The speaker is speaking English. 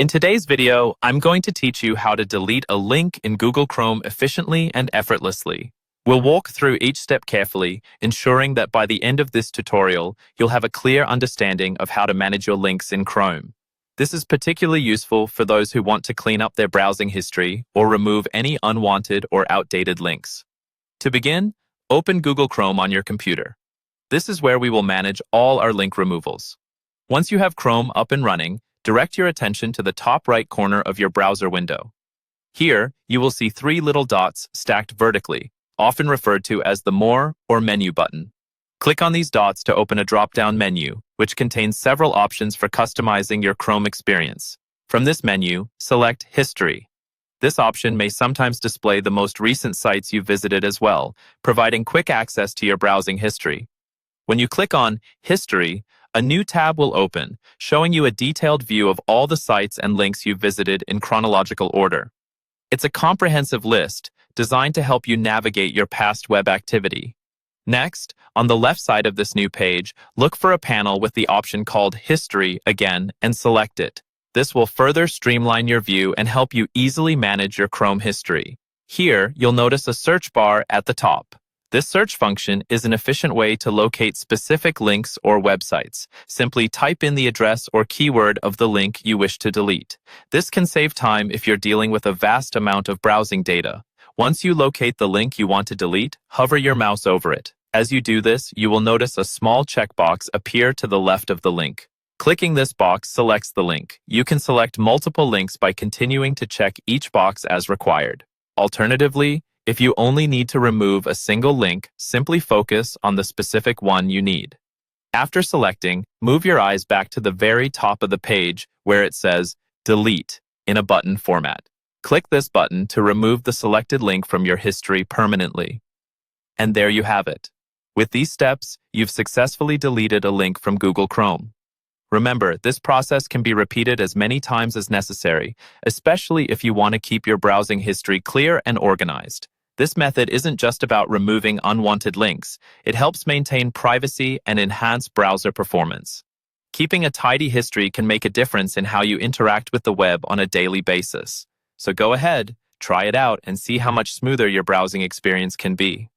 In today's video, I'm going to teach you how to delete a link in Google Chrome efficiently and effortlessly. We'll walk through each step carefully, ensuring that by the end of this tutorial, you'll have a clear understanding of how to manage your links in Chrome. This is particularly useful for those who want to clean up their browsing history or remove any unwanted or outdated links. To begin, open Google Chrome on your computer. This is where we will manage all our link removals. Once you have Chrome up and running, direct your attention to the top right corner of your browser window. Here, you will see three little dots stacked vertically, often referred to as the More or Menu button. Click on these dots to open a drop-down menu, which contains several options for customizing your Chrome experience. From this menu, select History. This option may sometimes display the most recent sites you've visited as well, providing quick access to your browsing history. When you click on History, a new tab will open, showing you a detailed view of all the sites and links you've visited in chronological order. It's a comprehensive list designed to help you navigate your past web activity. Next, on the left side of this new page, look for a panel with the option called History again and select it. This will further streamline your view and help you easily manage your Chrome history. Here, you'll notice a search bar at the top. This search function is an efficient way to locate specific links or websites. Simply type in the address or keyword of the link you wish to delete. This can save time if you're dealing with a vast amount of browsing data. Once you locate the link you want to delete, hover your mouse over it. As you do this, you will notice a small checkbox appear to the left of the link. Clicking this box selects the link. You can select multiple links by continuing to check each box as required. Alternatively, if you only need to remove a single link, simply focus on the specific one you need. After selecting, move your eyes back to the very top of the page where it says Delete in a button format. Click this button to remove the selected link from your history permanently. And there you have it. With these steps, you've successfully deleted a link from Google Chrome. Remember, this process can be repeated as many times as necessary, especially if you want to keep your browsing history clear and organized. This method isn't just about removing unwanted links. It helps maintain privacy and enhance browser performance. Keeping a tidy history can make a difference in how you interact with the web on a daily basis. So go ahead, try it out, and see how much smoother your browsing experience can be.